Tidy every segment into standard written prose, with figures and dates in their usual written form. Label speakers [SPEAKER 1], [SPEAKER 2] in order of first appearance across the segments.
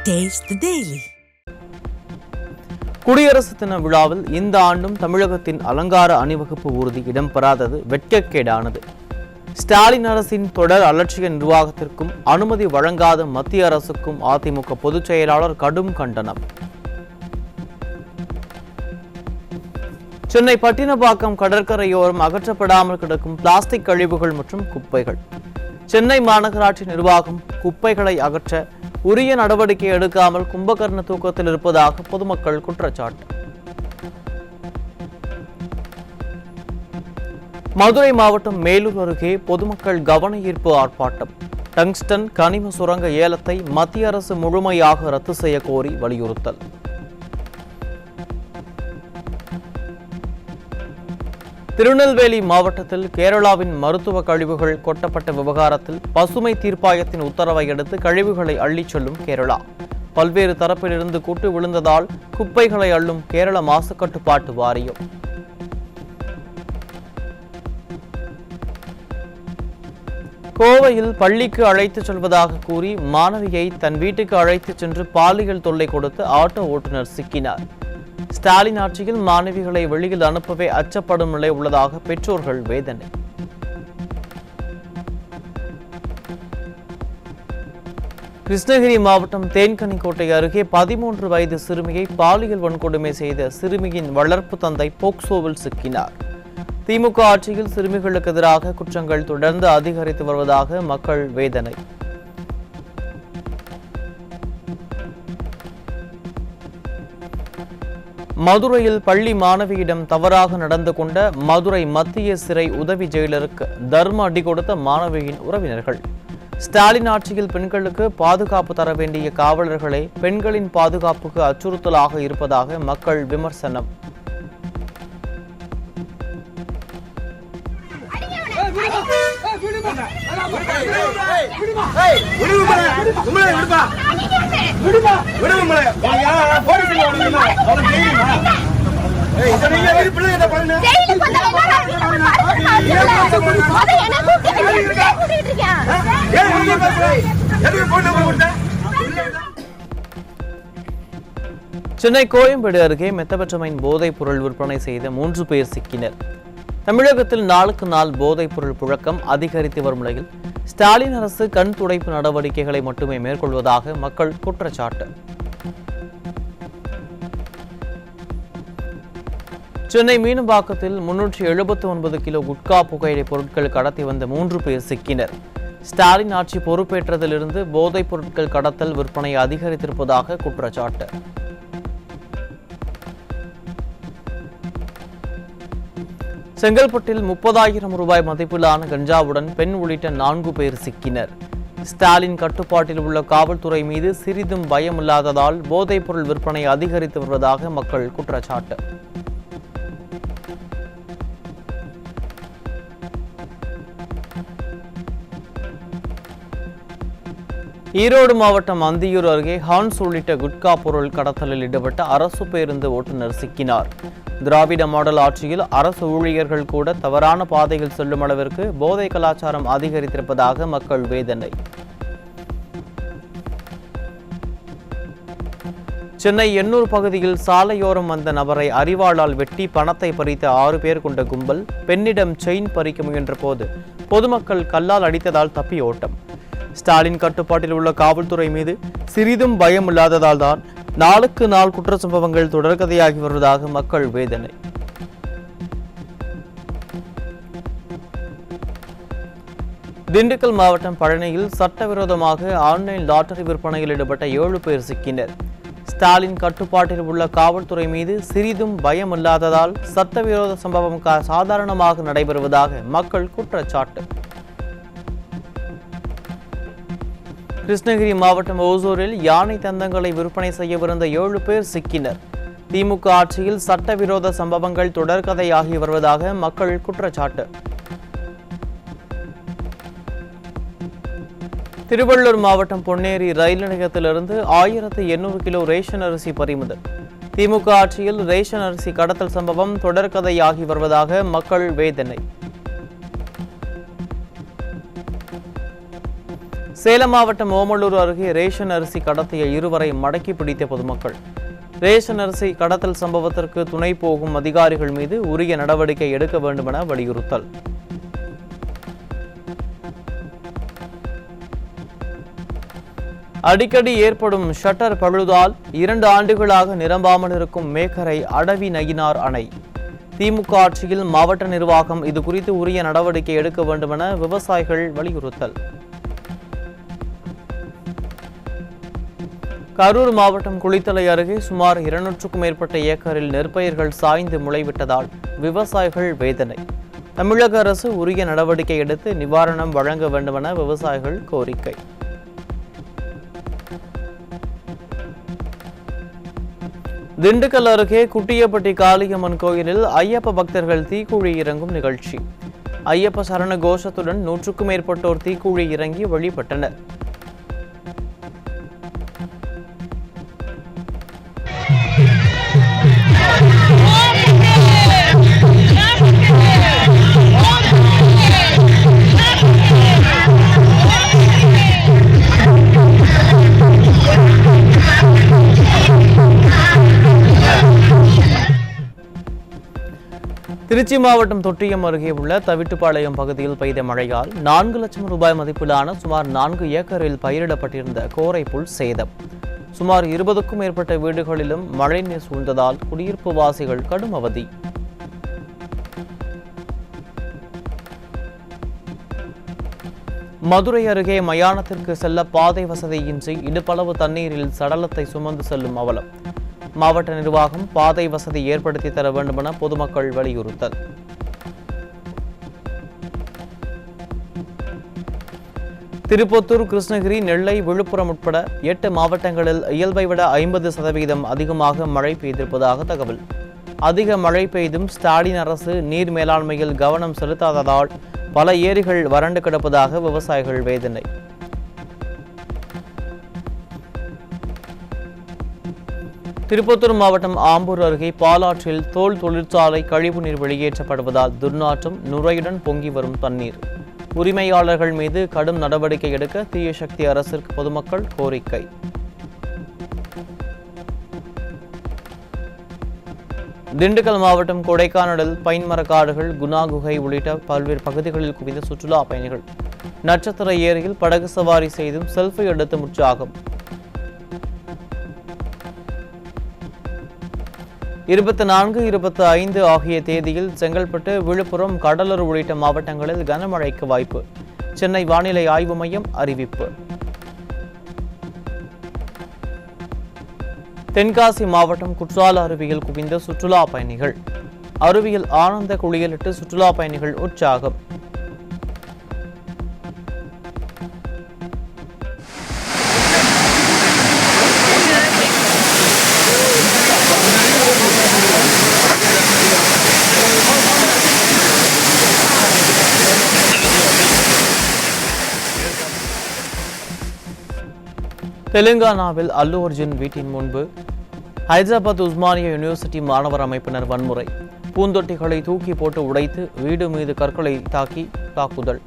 [SPEAKER 1] Taste the Daily.
[SPEAKER 2] குடியரசு தின விழாவில் இந்த ஆண்டும் தமிழகத்தின் அலங்கார அணிவகுப்பு ஊர்தி இடம்பெறாதது வெட்கக்கேடானது. ஸ்டாலின் அரசின் தொடர் அலட்சிய நிர்வாகத்திற்கும் அனுமதி வழங்காத மத்திய அரசுக்கும் அதிமுக பொதுச் செயலாளர் கடும் கண்டனம். சென்னை பட்டினப்பாக்கம் கடற்கரையோரம் அகற்றப்படாமல் கிடக்கும் பிளாஸ்டிக் கழிவுகள் மற்றும் குப்பைகள். சென்னை மாநகராட்சி நிர்வாகம் குப்பைகளை அகற்ற உரிய நடவடிக்கை எடுக்காமல் கும்பகர்ண தூக்கத்தில் இருப்பதாக பொதுமக்கள் குற்றச்சாட்டு. மதுரை மாவட்டம் மேலூர் அருகே பொதுமக்கள் கவன ஈர்ப்பு ஆர்ப்பாட்டம். டங்ஸ்டன் கனிம சுரங்க ஏலத்தை மத்திய அரசு முழுமையாக ரத்து செய்ய கோரி வலியுறுத்தல். திருநெல்வேலி மாவட்டத்தில் கேரளாவின் மருத்துவ கழிவுகள் கொட்டப்பட்ட விவகாரத்தில் பசுமை தீர்ப்பாயத்தின் உத்தரவை அடுத்து கழிவுகளை அள்ளிச் செல்லும் கேரளா. பல்வேறு தரப்பிலிருந்து கூட்டு விழுந்ததால் குப்பைகளை அள்ளும் கேரள மாசு கட்டுப்பாட்டு வாரியம். கோவையில் பள்ளிக்கு அழைத்துச் செல்வதாக கூறி மாணவியை தன் வீட்டுக்கு அழைத்துச் சென்று பாலியல் தொல்லை கொடுத்து ஆட்டோ ஓட்டுநர் சிக்கினார். ஸ்டாலின் ஆட்சியில் மாணவிகளை வெளியில் அனுப்பவே அச்சப்படும் நிலை உள்ளதாக பெற்றோர்கள் வேதனை. கிருஷ்ணகிரி மாவட்டம் தேன்கனிக்கோட்டை அருகே 13 வயது சிறுமியை பாலியல் வன்கொடுமை செய்த சிறுமியின் வளர்ப்பு தந்தை போக்சோவில் சிக்கினார். திமுக ஆட்சியில் சிறுமிகளுக்கு எதிராக குற்றங்கள் தொடர்ந்து அதிகரித்து வருவதாக மக்கள் வேதனை. மதுரையில் பள்ளி மாணவியிடம் தவறாக நடந்து கொண்ட மதுரை மத்திய சிறை உதவி ஜெயிலருக்கு தர்ம அடி கொடுத்த மாணவியின் உறவினர்கள். ஸ்டாலின் ஆட்சியில் பெண்களுக்கு பாதுகாப்பு தர வேண்டிய காவலர்களே பெண்களின் பாதுகாப்புக்கு அச்சுறுத்தலாக இருப்பதாக மக்கள் விமர்சனம். சென்னை கோயம்பேடு அருகே மெத்தபெற்றமைன் போதைப் பொருள் விற்பனை செய்த 3 பேர் சிக்கினர். தமிழகத்தில் நாளுக்கு நாள் போதைப் பொருள் புழக்கம் அதிகரித்து வரும் நிலையில் ஸ்டாலின் அரசு கண் துடைப்பு நடவடிக்கைகளை மட்டுமே மேற்கொள்வதாக மக்கள் குற்றச்சாட்டு. சென்னை மீனம்பாக்கத்தில் 379 கிலோ குட்கா புகையிலை பொருட்கள் கடத்தி வந்த 3 பேர் சிக்கினர். ஸ்டாலின் ஆட்சி பொறுப்பேற்றதிலிருந்து போதைப் பொருட்கள் கடத்தல் விற்பனை அதிகரித்திருப்பதாக குற்றச்சாட்டு. செங்கல்பட்டில் 30,000 ரூபாய் மதிப்பிலான கஞ்சாவுடன் பெண் உள்ளிட்ட 4 பேர் சிக்கினர். ஸ்டாலின் கட்டுப்பாட்டில் உள்ள காவல்துறை மீது சிறிதும் பயமில்லாததால் போதைப் பொருள் விற்பனை அதிகரித்து வருவதாக மக்கள் குற்றச்சாட்டு. ஈரோடு மாவட்டம் அந்தியூர் அருகே ஹான்ஸ் உள்ளிட்ட குட்கா பொருள் கடத்தலில் ஈடுபட்ட அரசு பேருந்து ஓட்டுநர் சிக்கினார். திராவிட மாடல் ஆட்சியில் அரசு ஊழியர்கள் கூட தவறான பாதையில் செல்லும் அளவிற்கு போதை கலாச்சாரம் அதிகரித்திருப்பதாக மக்கள் வேதனை. சென்னை எண்ணூர் பகுதியில் சாலையோரம் வந்த நபரை அரிவாளால் வெட்டி பணத்தை பறித்த 6 பேர் கொண்ட கும்பல் பெண்ணிடம் செயின் பறிக்க முயன்ற போது பொதுமக்கள் கல்லால் அடித்ததால் தப்பி ஓட்டம். ஸ்டாலின் கட்டுப்பாட்டில் உள்ள காவல்துறை மீது சிறிதும் பயம் இல்லாததால் தான் நாளுக்கு நாள் குற்ற சம்பவங்கள் தொடர்கதையாகி வருவதாக மக்கள் வேதனை. திண்டுக்கல் மாவட்டம் பழனியில் சட்டவிரோதமாக ஆன்லைன் லாட்டரி விற்பனையில் ஈடுபட்ட 7 பேர் சிக்கினர். ஸ்டாலின் கட்டுப்பாட்டில் உள்ள காவல்துறை மீது சிறிதும் பயம் இல்லாததால் சட்டவிரோத சம்பவம் சாதாரணமாக நடைபெறுவதாக மக்கள் குற்றச்சாட்டு. கிருஷ்ணகிரி மாவட்டம் ஓசூரில் யானை தந்தங்களை விற்பனை செய்யவிருந்த 7 பேர் சிக்கினர். திமுக ஆட்சியில் சட்டவிரோத சம்பவங்கள் தொடர்கதையாகி வருவதாக மக்கள் குற்றச்சாட்டு. திருவள்ளூர் மாவட்டம் பொன்னேரி ரயில் நிலையத்திலிருந்து 1800 கிலோ ரேஷன் அரிசி பறிமுதல். திமுக ஆட்சியில் ரேஷன் அரிசி கடத்தல் சம்பவம் தொடர்கதையாகி வருவதாக மக்கள் வேதனை. சேலம் மாவட்டம் ஓமலூர் அருகே ரேஷன் அரிசி கடத்திய இருவரை மடக்கி பிடித்த பொதுமக்கள். ரேஷன் அரிசி கடத்தல் சம்பவத்திற்கு துணை போகும் அதிகாரிகள் மீது உரிய நடவடிக்கை எடுக்க வேண்டுமென வலியுறுத்தல். அடிக்கடி ஏற்படும் ஷட்டர் பழுதால் 2 ஆண்டுகளாக நிரம்பாமல் இருக்கும் மேக்கரை அடவி நயினார் அணை. திமுக ஆட்சியில் மாவட்ட நிர்வாகம் இதுகுறித்து உரிய நடவடிக்கை எடுக்க வேண்டுமென விவசாயிகள் வலியுறுத்தல். கரூர் மாவட்டம் குளித்தலை அருகே சுமார் 200க்கும் மேற்பட்ட ஏக்கரில் நெற்பயிர்கள் சாய்ந்து முளைவிட்டதால் விவசாயிகள் வேதனை. தமிழக அரசு உரிய நடவடிக்கை எடுத்து நிவாரணம் வழங்க வேண்டுமென விவசாயிகள் கோரிக்கை. திண்டுக்கல் அருகே குட்டியப்பட்டி காளியம்மன் கோயிலில் ஐயப்ப பக்தர்கள் தீக்குழி இறங்கும் நிகழ்ச்சி. ஐயப்ப சரண கோஷத்துடன் 100க்கும் மேற்பட்டோர் தீக்குழி இறங்கி வழிபட்டனர். திருச்சி மாவட்டம் தொட்டியம் அருகே உள்ள தவிட்டுப்பாளையம் பகுதியில் பெய்த மழையால் 4 லட்சம் ரூபாய் மதிப்பிலான சுமார் 4 ஏக்கரில் பயிரிடப்பட்டிருந்த கோரைப்புல் சேதம். சுமார் 20க்கும் மேற்பட்ட வீடுகளிலும் மழைநீர் சூழ்ந்ததால் குடியிருப்பு வாசிகள் கடும் அவதி. மதுரை அருகே மயானத்திற்கு செல்ல பாதை வசதியின்றி இடுப்பளவு தண்ணீரில் சடலத்தை சுமந்து செல்லும் அவலம். மாவட்ட நிர்வாகம் பாதை வசதி ஏற்படுத்தி தர வேண்டுமென பொதுமக்கள் வலியுறுத்தல். திருப்பத்தூர், கிருஷ்ணகிரி, நெல்லை, விழுப்புரம் உட்பட 8 மாவட்டங்களில் இயல்பை விட 50% அதிகமாக மழை பெய்திருப்பதாக தகவல். அதிக மழை பெய்தும் ஸ்டாலின் அரசு நீர் மேலாண்மையில் கவனம் செலுத்தாததால் பல ஏரிகள் வறண்டு கிடப்பதாக விவசாயிகள் வேதனை. திருப்பத்தூர் மாவட்டம் ஆம்பூர் அருகே பாலாற்றில் தோல் தொழிற்சாலை கழிவுநீர் வெளியேற்றப்படுவதால் துர்நாற்றம், நுரையுடன் பொங்கி வரும் தண்ணீர். உரிமையாளர்கள் மீது கடும் நடவடிக்கை எடுக்க தீய சக்தி அரசிற்கு பொதுமக்கள் கோரிக்கை. திண்டுக்கல் மாவட்டம் கொடைக்கானலில் பைன் மரக்காடுகள், குணா குகை உள்ளிட்ட பல்வேறு பகுதிகளில் குவிந்த சுற்றுலா பயணிகள். நட்சத்திர ஏரியில் படகு சவாரி செய்தும் செல்ஃபி எடுத்து உற்சாகம். 24, 25 ஆகிய தேதியில் செங்கல்பட்டு, விழுப்புரம், கடலூர் உள்ளிட்ட மாவட்டங்களில் கனமழைக்கு வாய்ப்பு. சென்னை வானிலை ஆய்வு மையம் அறிவிப்பு. தென்காசி மாவட்டம் குற்றால அருவியில் குவிந்த சுற்றுலா பயணிகள். அருவியில் ஆனந்த குளியலிட்டு சுற்றுலா பயணிகள் உற்சாகம். தெலுங்கானாவில் அல்லு அர்ஜுன் வீட்டின் முன்பு ஹைதராபாத் உஸ்மானியா யூனிவர்சிட்டி மாணவர் அமைப்பினர் வன்முறை. பூந்தொட்டிகளை தூக்கி போட்டு உடைத்து வீடு மீது கற்களை தாக்கி தாக்குதல்.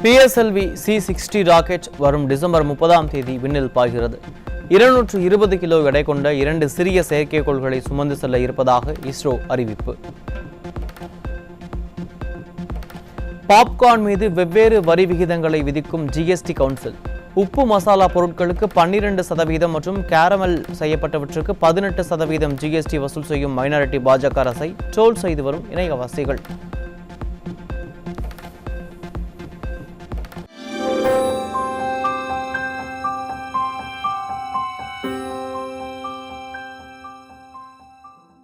[SPEAKER 2] PSLV C-60 ராக்கெட் வரும் டிசம்பர் 30ஆம் தேதி விண்ணில் பாய்கிறது. 220 கிலோ எடை கொண்ட 2 சிறிய செயற்கைக்கோள்களை சுமந்து செல்ல இருப்பதாக இஸ்ரோ அறிவிப்பு. பாப்கார்ன் மீது வெவ்வேறு வரி விகிதங்களை விதிக்கும் GST கவுன்சில். உப்பு மசாலா பொருட்களுக்கு 12% மற்றும் கேரமல் செய்யப்பட்டவற்றுக்கு 18% GST வசூல் செய்யும் மைனாரிட்டி பாஜக அரசை ட்ரோல் செய்து வரும் இணையவாசிகள்.